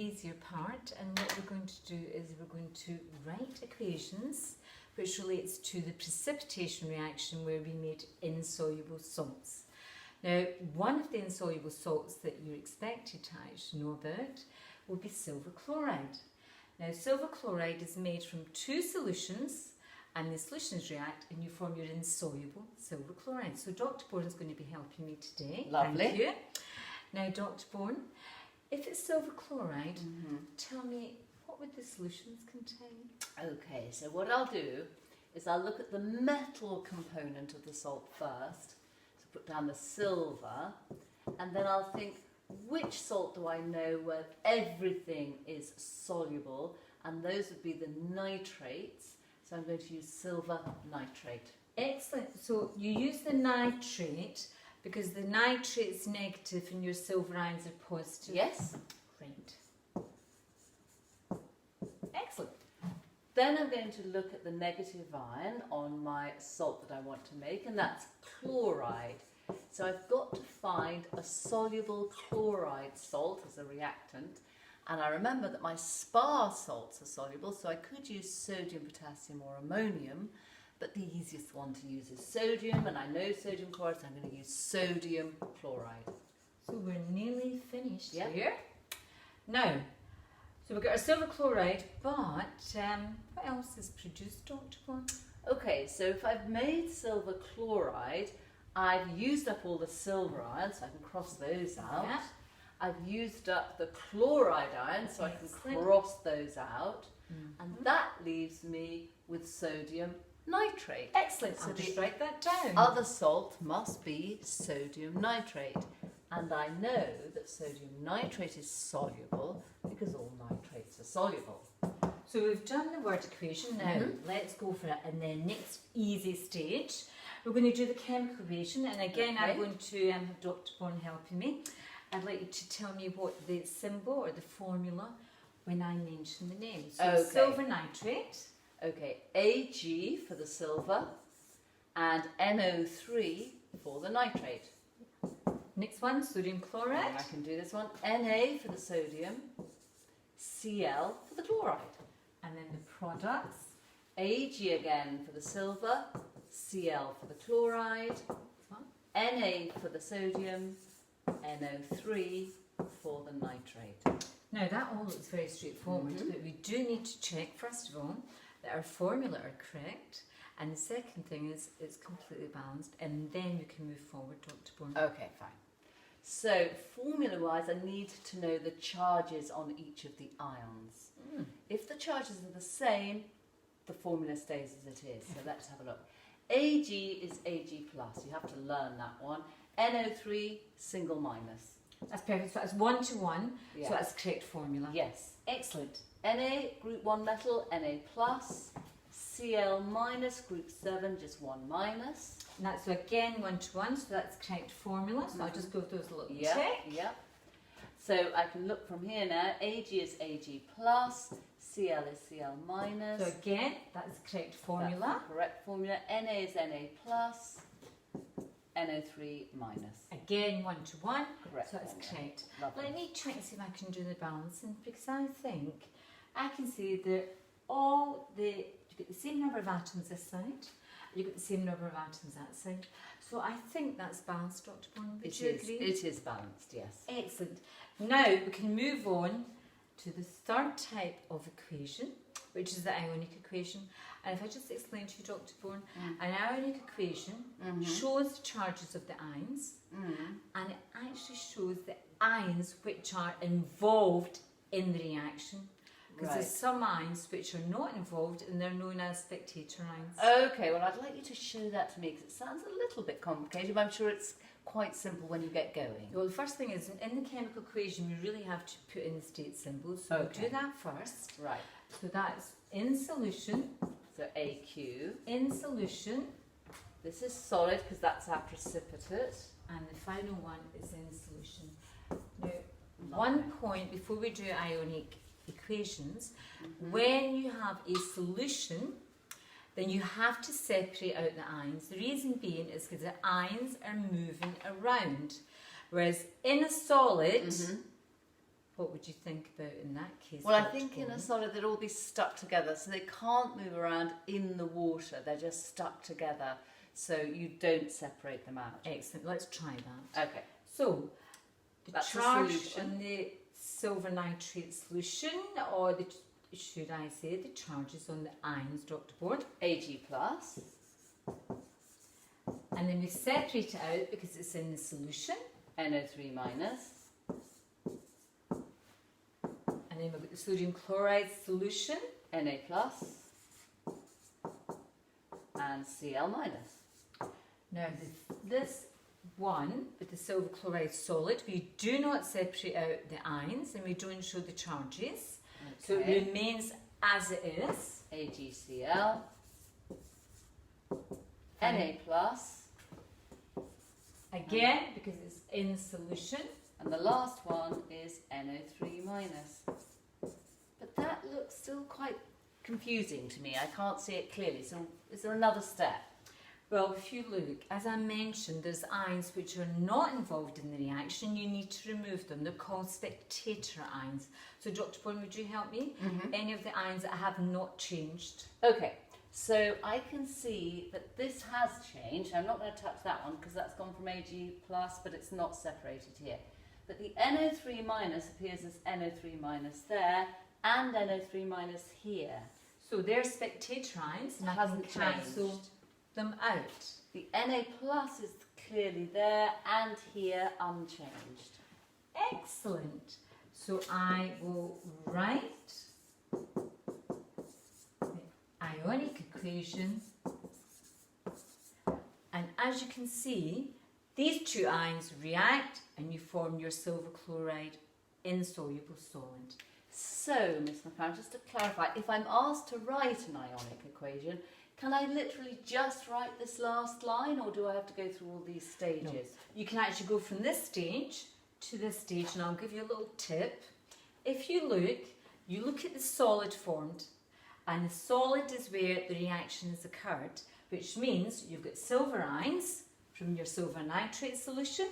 easier part, and what we're going to do is we're going to write equations which relates to the precipitation reaction where we made insoluble salts. Now, one of the insoluble salts that you're expected to actually know about will be silver chloride. Now, silver chloride is made from two solutions, and the solutions react and you form your insoluble silver chloride. So Dr. Bourne is going to be helping me today. Lovely. Thank you. Now, Dr. Bourne, if it's silver chloride, tell me, what would the solutions contain? Okay, so what I'll do is I'll look at the metal component of the salt first. So put down the silver, and then I'll think, which salt do I know where everything is soluble? And those would be the nitrates. So I'm going to use silver nitrate. Excellent. So you use the nitrate because the nitrate's negative and your silver ions are positive. Yes. Right. Excellent. Then I'm going to look at the negative ion on my salt that I want to make, and that's chloride. So I've got to find a soluble chloride salt as a reactant, and I remember that my spar salts are soluble, so I could use sodium, potassium or ammonium, but the easiest one to use is sodium, and I know sodium chloride, so I'm going to use sodium chloride. So we're nearly finished Yep. here. Now, so we've got our silver chloride, but what else is produced, Dr. Bourne? Okay, so if I've made silver chloride, I've used up all the silver ions, so I can cross those out. Yeah. I've used up the chloride ions, so I can Excellent. cross those out. And that leaves me with sodium nitrate. Excellent. So I'll just the write that down. other salt must be sodium nitrate. And I know that sodium nitrate is soluble because all nitrates are soluble. So we've done the word equation. Now let's go for it. And then next easy stage, we're going to do the chemical equation. And again, I'm Okay. going to have Dr. Bourne helping me. I'd like you to tell me what the symbol or the formula when I mention the name. So Okay. silver nitrate. Okay, Ag for the silver and NO3 for the nitrate. Next one, sodium And chloride. I can do this one. Na for the sodium, Cl for the chloride. And then the products. Ag again for the silver, Cl for the chloride, One. Na for the sodium, NO3 for the nitrate. Now that all looks very straightforward, but we do need to check first of all that our formula are correct, and the second thing is it's completely balanced, and then we can move forward, Dr. Bourne. Okay, fine. So formula-wise, I need to know the charges on each of the ions. If the charges are the same, the formula stays as it is. So let's have a look. Ag is Ag plus. You have to learn that one. NO3 single minus. That's perfect. So that's 1 to 1. Yeah. So that's the correct formula. Yes. Excellent. Na group 1 metal, Na plus. Cl minus group 7, just 1 minus. And that's so again 1 to 1. So that's the correct formula. So I'll just go with those little Yeah, check. yeah. So I can look from here now. Ag is Ag plus. Cl is Cl minus. So again, that's the correct formula. That's the correct formula. Na is Na plus. NO3 minus. Again 1 to 1. Correct So that's formula. correct. Lovely. Let me try to see if I can do the balancing, because I think I can see that you get the same number of atoms this side, you get the same number of atoms that side. So I think that's balanced, Dr. Bourne. Would you agree? It is balanced, yes. Excellent. Now we can move on to the third type of equation, which is the ionic equation. And if I just explain to you, Dr. Bourne, an ionic equation shows the charges of the ions, and it actually shows the ions which are involved in the reaction. Because there's some ions which are not involved, and they're known as spectator ions. Okay, well I'd like you to show that to me because it sounds a little bit complicated, but I'm sure it's quite simple when you get going. Well, the first thing is, in the chemical equation, we really have to put in the state symbols. So Okay. we'll do that first. Right, So that's in solution, so AQ. in solution, This is solid because that's our precipitate. and the final one is in solution. Now, one point before we do ionic equations, when you have a solution, then you have to separate out the ions. The reason being is because the ions are moving around. Whereas in a solid, What would you think about in that case? Well, I Dr. think in a Bourne? solid they'd all be stuck together, so they can't move around in the water. They're just stuck together, so you don't separate them out. Excellent. Let's try that. Okay. So, the That's the charge solution. on the silver nitrate solution, or should I say the charges on the ions, Dr. Bourne? Ag plus, And then we separate it out because it's in the solution. NO3 minus, And then we've got the sodium chloride solution. Na plus, and Cl minus. Now, this one with the silver chloride solid, we do not separate out the ions and we don't show the charges. So it Okay. remains as it is. AgCl, Na plus, Again, because it's in solution. and the last one is NO3 minus. But that looks still quite confusing to me. I can't see it clearly. So is there another step? Well, if you look, as I mentioned, there's ions which are not involved in the reaction. You need to remove them. They're called spectator ions. So, Dr. Bourne, would you help me? Any of the ions that have not changed? Okay, so I can see that this has changed. I'm not going to touch that one because that's gone from Ag plus, but it's not separated here. But the NO3 minus appears as NO3 minus there and NO3 minus here. So they're spectator ions, and It I can hasn't cancel changed. them out. The Na plus is clearly there and here unchanged. Excellent. So I will write the ionic equation, and as you can see, these two ions react and you form your silver chloride insoluble solid. So, Miss McCann, just to clarify, if I'm asked to write an ionic equation, can I literally just write this last line, or do I have to go through all these stages? No. You can actually go from this stage to this stage, and I'll give you a little tip. If you look at the solid formed, and the solid is where the reaction has occurred, which means you've got silver ions from your silver nitrate solution,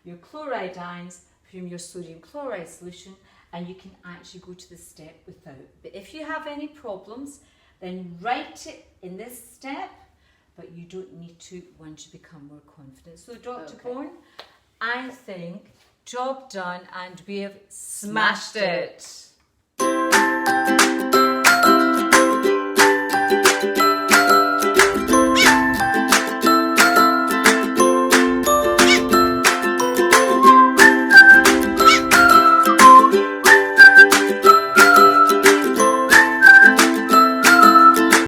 your chloride ions from your sodium chloride solution, and you can actually go to the step without. But if you have any problems, then write it in this step, but you don't need to once you become more confident. So, Dr. Okay. Bourne, I think job done, and we have smashed it.